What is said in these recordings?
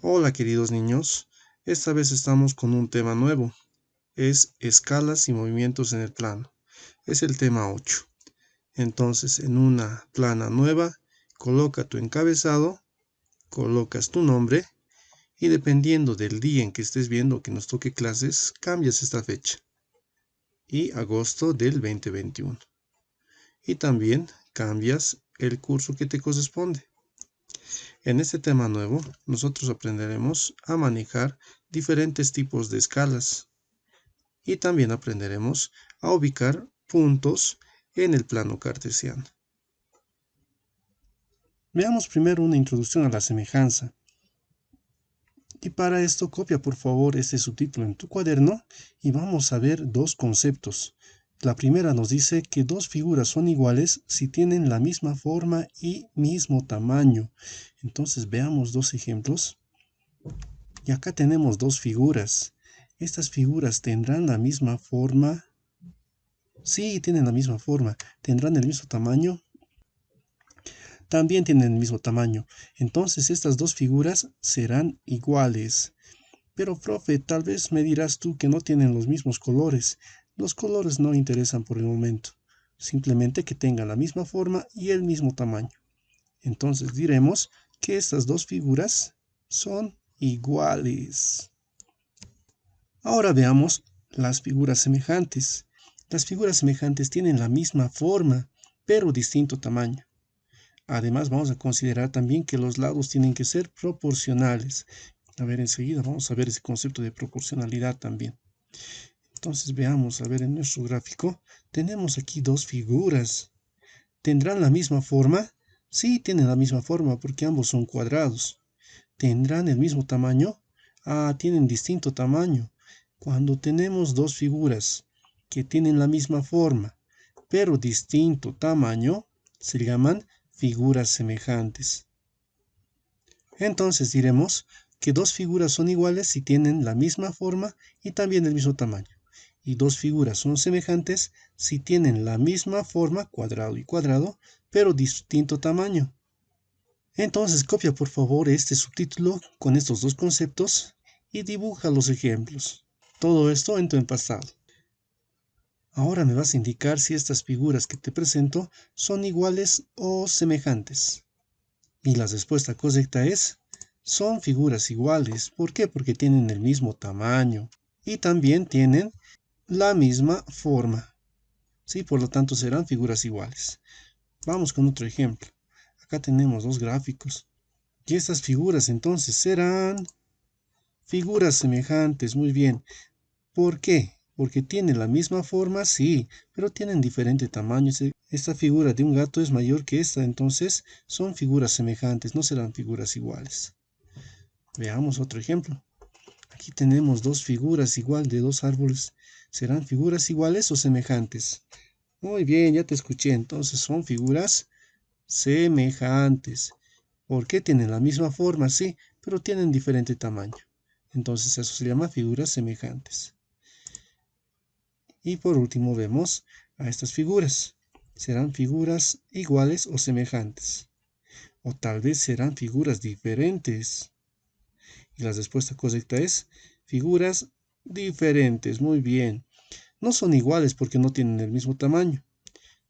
Hola queridos niños, esta vez estamos con un tema nuevo, es escalas y movimientos en el plano, es el tema 8. Entonces en una plana nueva, coloca tu encabezado, colocas tu nombre y dependiendo del día en que estés viendo que nos toque clases, cambias esta fecha y agosto del 2021. Y también cambias el curso que te corresponde. En este tema nuevo, nosotros aprenderemos a manejar diferentes tipos de escalas y también aprenderemos a ubicar puntos en el plano cartesiano. Veamos primero una introducción a la semejanza. Y para esto copia por favor este subtítulo en tu cuaderno y vamos a ver dos conceptos. La primera nos dice que dos figuras son iguales si tienen la misma forma y mismo tamaño. Entonces veamos dos ejemplos. Y acá tenemos dos figuras. ¿Estas figuras tendrán la misma forma? Sí, tienen la misma forma. ¿Tendrán el mismo tamaño? También tienen el mismo tamaño. Entonces estas dos figuras serán iguales. Pero profe, tal vez me dirás tú que no tienen los mismos colores. Los colores no interesan por el momento. Simplemente que tengan la misma forma y el mismo tamaño. Entonces diremos que estas dos figuras son iguales. Ahora veamos las figuras semejantes. Las figuras semejantes tienen la misma forma, pero distinto tamaño. Además, vamos a considerar también que los lados tienen que ser proporcionales. A ver, enseguida vamos a ver ese concepto de proporcionalidad también. Entonces veamos, a ver, en nuestro gráfico tenemos aquí dos figuras. ¿Tendrán la misma forma? Sí, tienen la misma forma porque ambos son cuadrados. ¿Tendrán el mismo tamaño? Ah, tienen distinto tamaño. Cuando tenemos dos figuras que tienen la misma forma, pero distinto tamaño, se llaman figuras semejantes. Entonces diremos que dos figuras son iguales si tienen la misma forma y también el mismo tamaño. Y dos figuras son semejantes si tienen la misma forma, cuadrado y cuadrado, pero distinto tamaño. Entonces copia por favor este subtítulo con estos dos conceptos y dibuja los ejemplos. Todo esto en tu pasado. Ahora me vas a indicar si estas figuras que te presento son iguales o semejantes. Y la respuesta correcta es, son figuras iguales. ¿Por qué? Porque tienen el mismo tamaño y también tienen la misma forma. Sí, por lo tanto serán figuras iguales. Vamos con otro ejemplo. Acá tenemos dos gráficos. Y estas figuras entonces serán figuras semejantes. Muy bien. ¿Por qué? Porque tienen la misma forma, sí, pero tienen diferente tamaño. Esta figura de un gato es mayor que esta, entonces son figuras semejantes, no serán figuras iguales. Veamos otro ejemplo. Aquí tenemos dos figuras igual de dos árboles. ¿Serán figuras iguales o semejantes? Muy bien, ya te escuché. Entonces son figuras semejantes. ¿Por qué tienen la misma forma? Sí, pero tienen diferente tamaño. Entonces eso se llama figuras semejantes. Y por último vemos a estas figuras. ¿Serán figuras iguales o semejantes? O tal vez serán figuras diferentes. Y la respuesta correcta es figuras diferentes. Muy bien. No son iguales porque no tienen el mismo tamaño.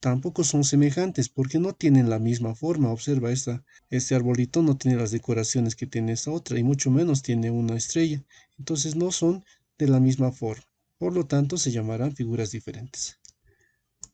Tampoco son semejantes porque no tienen la misma forma. Observa, este arbolito no tiene las decoraciones que tiene esta otra y mucho menos tiene una estrella. Entonces no son de la misma forma. Por lo tanto, se llamarán figuras diferentes.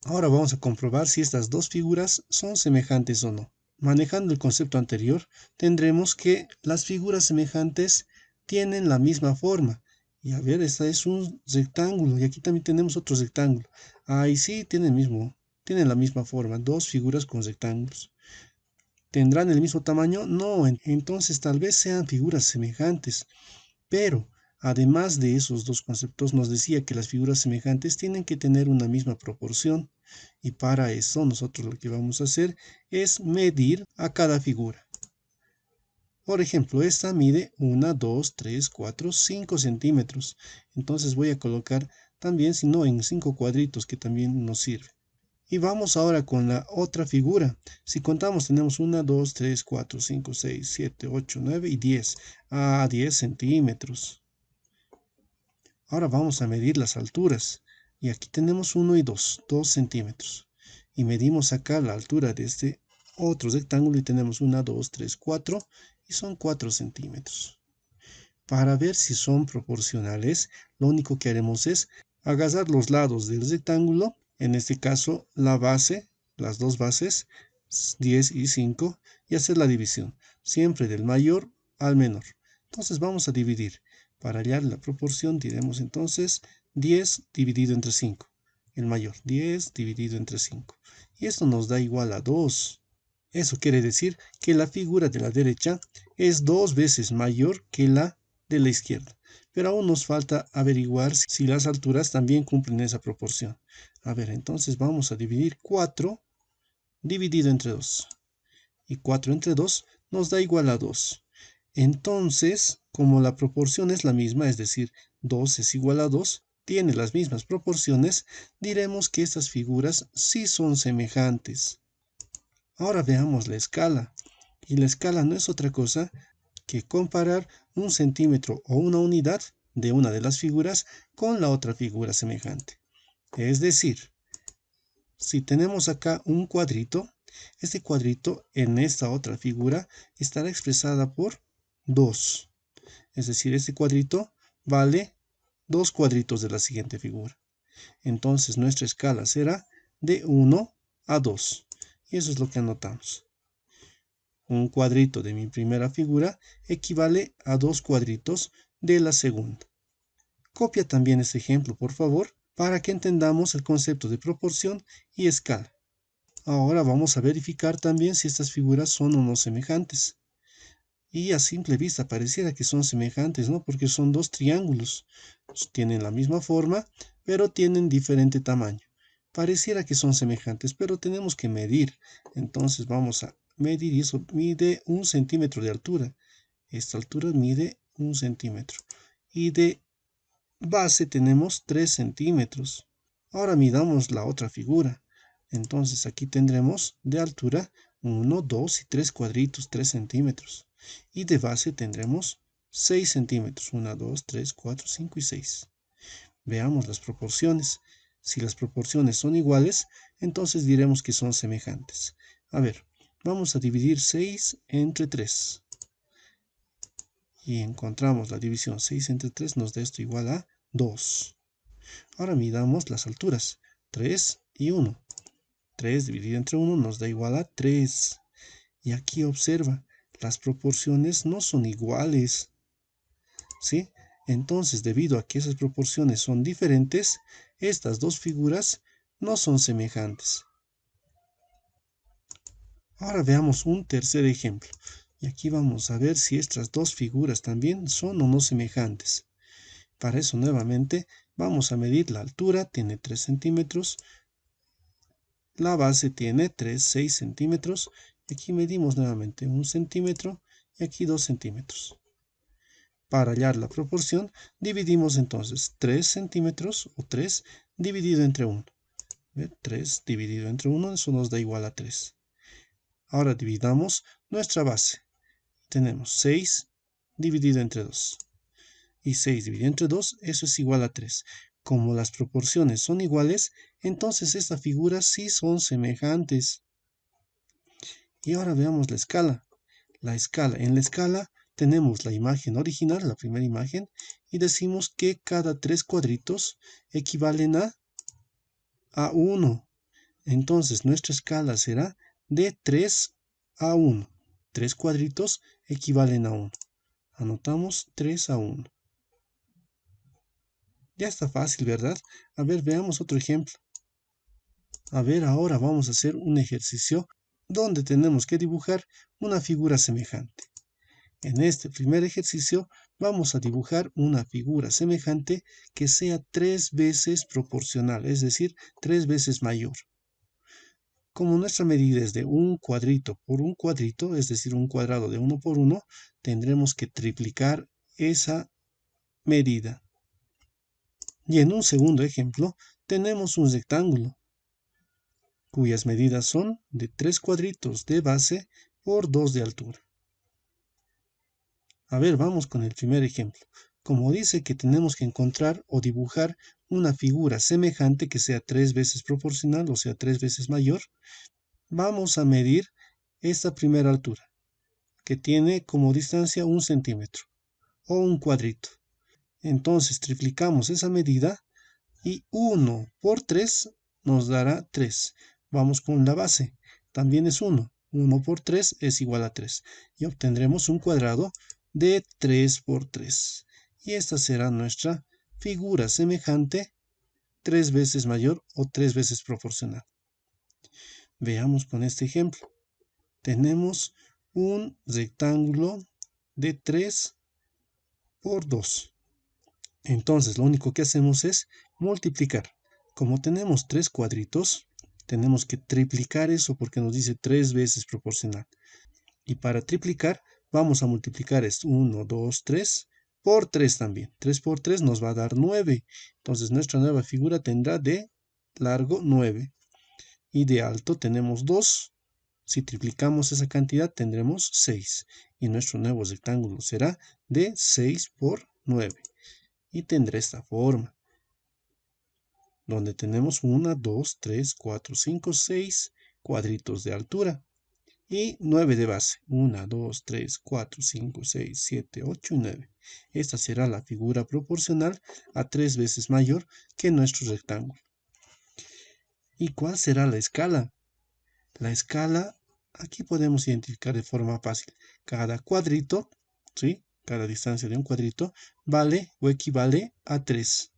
Ahora vamos a comprobar si estas dos figuras son semejantes o no. Manejando el concepto anterior, tendremos que las figuras semejantes tienen la misma forma. Y a ver, esta es un rectángulo y aquí también tenemos otro rectángulo. Ahí sí tienen la misma forma, dos figuras con rectángulos. ¿Tendrán el mismo tamaño? No, entonces tal vez sean figuras semejantes. Pero además de esos dos conceptos, nos decía que las figuras semejantes tienen que tener una misma proporción. Y para eso nosotros lo que vamos a hacer es medir a cada figura. Por ejemplo, esta mide 1, 2, 3, 4, 5 centímetros. Entonces voy a colocar también, si no, en 5 cuadritos que también nos sirve. Y vamos ahora con la otra figura. Si contamos, tenemos 1, 2, 3, 4, 5, 6, 7, 8, 9 y 10. 10 centímetros. Ahora vamos a medir las alturas. Y aquí tenemos 1 y 2 centímetros. Y medimos acá la altura de este otro rectángulo y tenemos 1, 2, 3, 4 y son 4 centímetros. Para ver si son proporcionales, lo único que haremos es agarrar los lados del rectángulo, en este caso la base, las dos bases, 10 y 5, y hacer la división, siempre del mayor al menor. Entonces vamos a dividir. Para hallar la proporción diremos entonces 10 dividido entre 5, el mayor, 10 dividido entre 5. Y esto nos da igual a 2. Eso quiere decir que la figura de la derecha es 2 veces mayor que la de la izquierda. Pero aún nos falta averiguar si las alturas también cumplen esa proporción. A ver, entonces vamos a dividir 4 dividido entre 2. Y 4 entre 2 nos da igual a 2. Entonces, como la proporción es la misma, es decir, 2 es igual a 2, tiene las mismas proporciones, diremos que estas figuras sí son semejantes. Ahora veamos la escala. Y la escala no es otra cosa que comparar un centímetro o una unidad de una de las figuras con la otra figura semejante. Es decir, si tenemos acá un cuadrito, este cuadrito en esta otra figura estará expresada por 2. Es decir, este cuadrito vale 2 cuadritos de la siguiente figura. Entonces nuestra escala será de 1 a 2. Y eso es lo que anotamos. Un cuadrito de mi primera figura equivale a 2 cuadritos de la segunda. Copia también este ejemplo, por favor, para que entendamos el concepto de proporción y escala. Ahora vamos a verificar también si estas figuras son o no semejantes. Y a simple vista pareciera que son semejantes, ¿no? Porque son dos triángulos. Tienen la misma forma, pero tienen diferente tamaño. Pareciera que son semejantes, pero tenemos que medir. Entonces vamos a medir y eso mide 1 centímetro de altura. Esta altura mide 1 centímetro. Y de base tenemos 3 centímetros. Ahora midamos la otra figura. Entonces aquí tendremos de altura 1, 2 y 3 cuadritos, 3 centímetros. Y de base tendremos 6 centímetros. 1, 2, 3, 4, 5 y 6. Veamos las proporciones. Si las proporciones son iguales, entonces diremos que son semejantes. A ver, vamos a dividir 6 entre 3. Y encontramos la división 6 entre 3 nos da esto igual a 2. Ahora midamos las alturas. 3 y 1. 3 dividido entre 1 nos da igual a 3. Y aquí observa, las proporciones no son iguales. ¿Sí? Entonces, debido a que esas proporciones son diferentes, estas dos figuras no son semejantes. Ahora veamos un tercer ejemplo. Y aquí vamos a ver si estas dos figuras también son o no semejantes. Para eso nuevamente vamos a medir la altura, tiene 3 centímetros. La base tiene 6 centímetros. Y aquí medimos nuevamente 1 centímetro y aquí 2 centímetros. Para hallar la proporción, dividimos entonces 3 centímetros o 3 dividido entre 1. 3 dividido entre 1, eso nos da igual a 3. Ahora dividamos nuestra base. Tenemos 6 dividido entre 2. Y 6 dividido entre 2, eso es igual a 3. Como las proporciones son iguales, entonces estas figuras sí son semejantes. Y ahora veamos la escala. En la escala tenemos la imagen original, la primera imagen, y decimos que cada 3 cuadritos equivalen a 1. Entonces nuestra escala será de 3 a 1. 3 cuadritos equivalen a 1. Anotamos 3 a 1. Ya está fácil, ¿verdad? A ver, veamos otro ejemplo. A ver, ahora vamos a hacer un ejercicio donde tenemos que dibujar una figura semejante. En este primer ejercicio vamos a dibujar una figura semejante que sea 3 veces proporcional, es decir, 3 veces mayor. Como nuestra medida es de un cuadrito por un cuadrito, es decir, un cuadrado de 1 por 1, tendremos que triplicar esa medida. Y en un segundo ejemplo tenemos un rectángulo. cuyas medidas son de 3 cuadritos de base por 2 de altura. A ver, vamos con el primer ejemplo. Como dice que tenemos que encontrar o dibujar una figura semejante que sea 3 veces proporcional, o sea, 3 veces mayor, vamos a medir esta primera altura, que tiene como distancia 1 centímetro o un cuadrito. Entonces triplicamos esa medida y 1 por 3 nos dará 3. Vamos con la base, también es 1. 1 por 3 es igual a 3. Y obtendremos un cuadrado de 3 por 3. Y esta será nuestra figura semejante 3 veces mayor o 3 veces proporcional. Veamos con este ejemplo. Tenemos un rectángulo de 3 por 2. Entonces lo único que hacemos es multiplicar. Como tenemos 3 cuadritos, tenemos que triplicar eso porque nos dice 3 veces proporcional. Y para triplicar vamos a multiplicar esto, 1, 2, 3, por 3 también. 3 por 3 nos va a dar 9. Entonces nuestra nueva figura tendrá de largo 9. Y de alto tenemos 2. Si triplicamos esa cantidad tendremos 6. Y nuestro nuevo rectángulo será de 6 por 9. Y tendrá esta forma, donde tenemos 1, 2, 3, 4, 5, 6 cuadritos de altura y 9 de base. 1, 2, 3, 4, 5, 6, 7, 8 y 9. Esta será la figura proporcional a 3 veces mayor que nuestro rectángulo. ¿Y cuál será la escala? La escala aquí podemos identificar de forma fácil. Cada cuadrito, ¿sí? Cada distancia de un cuadrito vale o equivale a 3.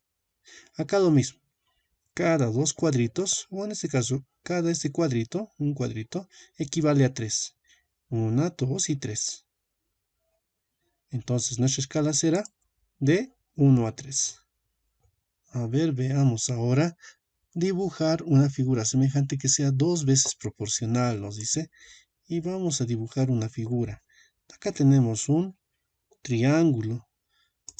Acá lo mismo. Cada 2 cuadritos, o en este caso, cada cuadrito, un cuadrito, equivale a 3. 1, 2 y 3. Entonces nuestra escala será de 1 a 3. A ver, veamos ahora dibujar una figura semejante que sea 2 veces proporcional, nos dice. Y vamos a dibujar una figura. Acá tenemos un triángulo.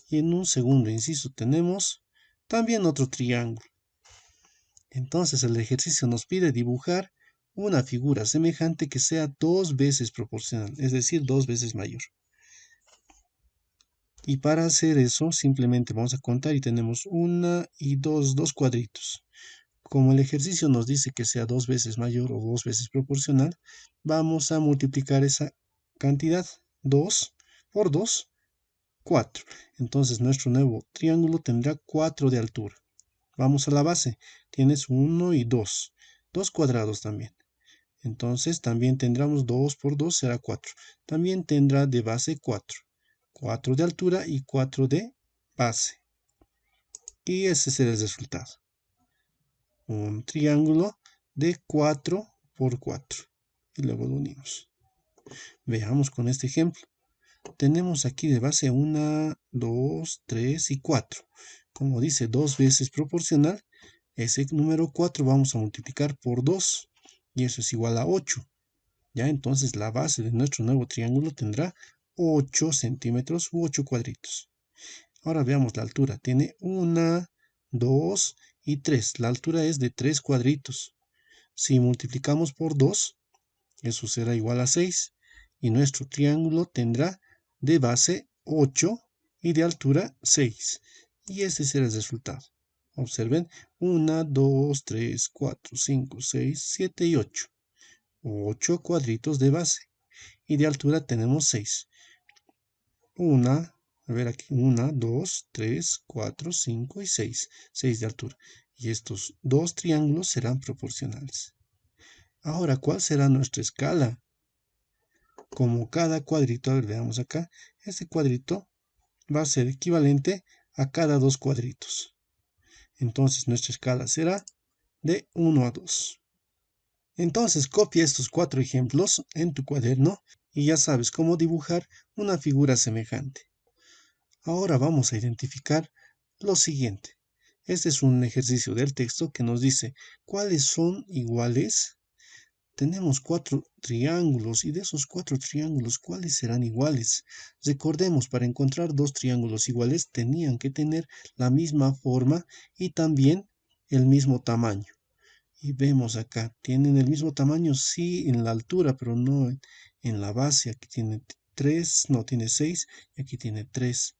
Y en un segundo inciso tenemos también otro triángulo. Entonces el ejercicio nos pide dibujar una figura semejante que sea 2 veces proporcional, es decir, 2 veces mayor. Y para hacer eso simplemente vamos a contar y tenemos 1 y 2 cuadritos. Como el ejercicio nos dice que sea 2 veces mayor o 2 veces proporcional, vamos a multiplicar esa cantidad. 2 por 2, 4. Entonces nuestro nuevo triángulo tendrá 4 de altura. Vamos a la base. Tienes 1 y 2. 2 cuadrados también. Entonces también tendremos 2 por 2 será 4. También tendrá de base 4. 4 de altura y 4 de base. Y ese será el resultado. Un triángulo de 4 por 4. Y luego lo unimos. Veamos con este ejemplo. Tenemos aquí de base 1, 2, 3 y 4. Como dice 2 veces proporcional, ese número 4 vamos a multiplicar por 2. Y eso es igual a 8. Ya entonces la base de nuestro nuevo triángulo tendrá 8 centímetros u 8 cuadritos. Ahora veamos la altura. Tiene 1, 2 y 3. La altura es de 3 cuadritos. Si multiplicamos por 2, eso será igual a 6. Y nuestro triángulo tendrá de base 8 y de altura 6. Y ese será el resultado. Observen, 1, 2, 3, 4, 5, 6, 7 y 8. 8 cuadritos de base. Y de altura tenemos 6. 1, a ver aquí, 1, 2, 3, 4, 5 y 6. 6 de altura. Y estos dos triángulos serán proporcionales. Ahora, ¿cuál será nuestra escala? Como cada cuadrito, a ver, veamos acá, este cuadrito va a ser equivalente a cada 2 cuadritos. Entonces nuestra escala será de 1 a 2. Entonces copia estos 4 ejemplos en tu cuaderno y ya sabes cómo dibujar una figura semejante. Ahora vamos a identificar lo siguiente. Este es un ejercicio del texto que nos dice cuáles son iguales. Tenemos 4 triángulos y de esos 4 triángulos, ¿cuáles serán iguales? Recordemos, para encontrar 2 triángulos iguales tenían que tener la misma forma y también el mismo tamaño. Y vemos acá, tienen el mismo tamaño, sí, en la altura, pero no en la base. Aquí tiene 3, no, tiene 6 y aquí tiene 3.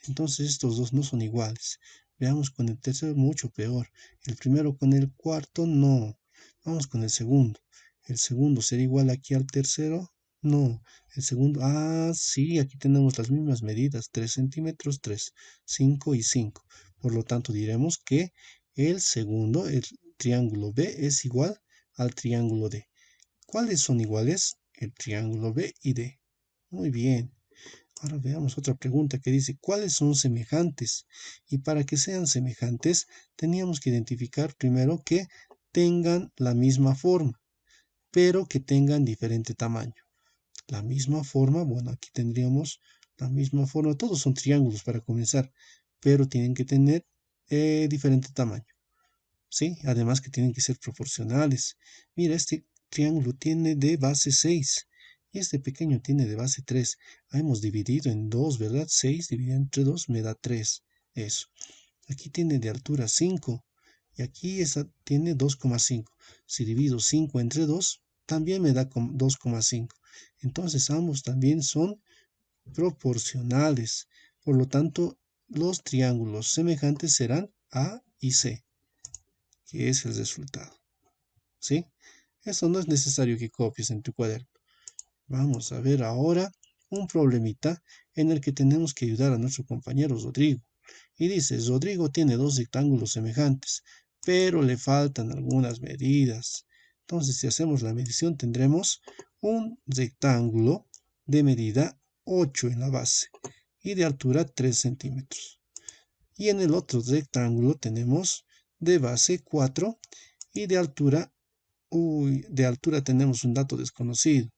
Entonces estos dos no son iguales. Veamos con el tercero, mucho peor. El primero con el cuarto, no. Vamos con el segundo. ¿El segundo será igual aquí al tercero? No. El segundo, sí, aquí tenemos las mismas medidas, 3 centímetros, 3, 5 y 5. Por lo tanto, diremos que el segundo, el triángulo B, es igual al triángulo D. ¿Cuáles son iguales? El triángulo B y D. Muy bien. Ahora veamos otra pregunta que dice, ¿cuáles son semejantes? Y para que sean semejantes, teníamos que identificar primero que tengan la misma forma, pero que tengan diferente tamaño. La misma forma, bueno, aquí tendríamos la misma forma, todos son triángulos para comenzar, pero tienen que tener diferente tamaño. ¿Sí? Además que tienen que ser proporcionales. Mira, este triángulo tiene de base 6 y este pequeño tiene de base 3. Hemos dividido en 2, ¿verdad? 6 dividido entre 2 me da 3. Eso. Aquí tiene de altura 5 y aquí tiene 2,5. Si divido 5 entre 2, también me da 2,5. Entonces ambos también son proporcionales. Por lo tanto, los triángulos semejantes serán A y C, que es el resultado. ¿Sí? Eso no es necesario que copies en tu cuaderno. Vamos a ver ahora un problemita en el que tenemos que ayudar a nuestro compañero Rodrigo. Y dice, Rodrigo tiene dos rectángulos semejantes, pero le faltan algunas medidas. Entonces, si hacemos la medición, tendremos un rectángulo de medida 8 en la base y de altura 3 centímetros. Y en el otro rectángulo tenemos de base 4 y de altura, tenemos un dato desconocido.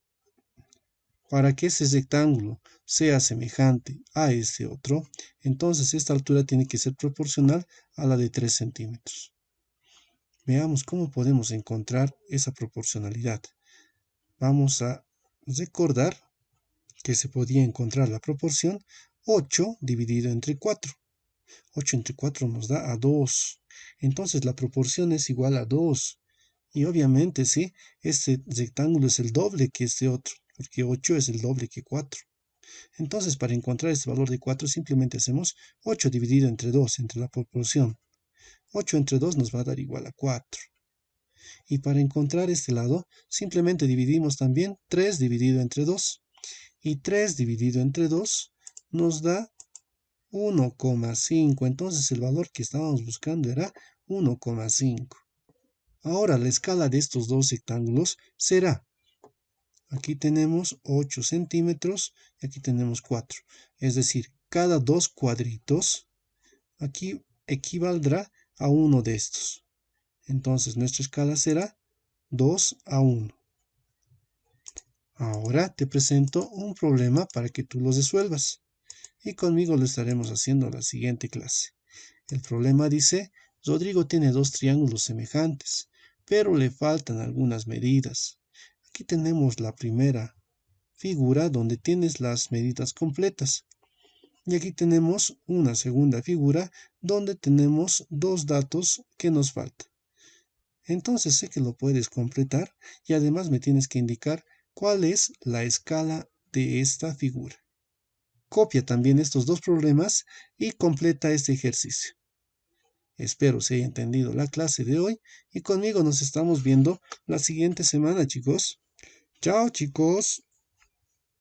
Para que ese rectángulo sea semejante a este otro, entonces esta altura tiene que ser proporcional a la de 3 centímetros. Veamos cómo podemos encontrar esa proporcionalidad. Vamos a recordar que se podía encontrar la proporción 8 dividido entre 4. 8 entre 4 nos da a 2. Entonces la proporción es igual a 2. Y obviamente, sí, este rectángulo es el doble que este otro, porque 8 es el doble que 4. Entonces, para encontrar este valor de 4, simplemente hacemos 8 dividido entre 2, entre la proporción. 8 entre 2 nos va a dar igual a 4. Y para encontrar este lado, simplemente dividimos también 3 dividido entre 2. Y 3 dividido entre 2 nos da 1,5. Entonces el valor que estábamos buscando era 1,5. Ahora la escala de estos dos rectángulos será, aquí tenemos 8 centímetros y aquí tenemos 4. Es decir, cada dos cuadritos aquí equivaldrá a uno de estos. Entonces nuestra escala será 2:1. Ahora te presento un problema para que tú lo resuelvas. Y conmigo lo estaremos haciendo en la siguiente clase. El problema dice, Rodrigo tiene dos triángulos semejantes, pero le faltan algunas medidas. Aquí tenemos la primera figura donde tienes las medidas completas. Y aquí tenemos una segunda figura donde tenemos dos datos que nos faltan. Entonces sé que lo puedes completar y además me tienes que indicar cuál es la escala de esta figura. Copia también estos dos problemas y completa este ejercicio. Espero se haya entendido la clase de hoy y conmigo nos estamos viendo la siguiente semana, chicos. Chao, chicos.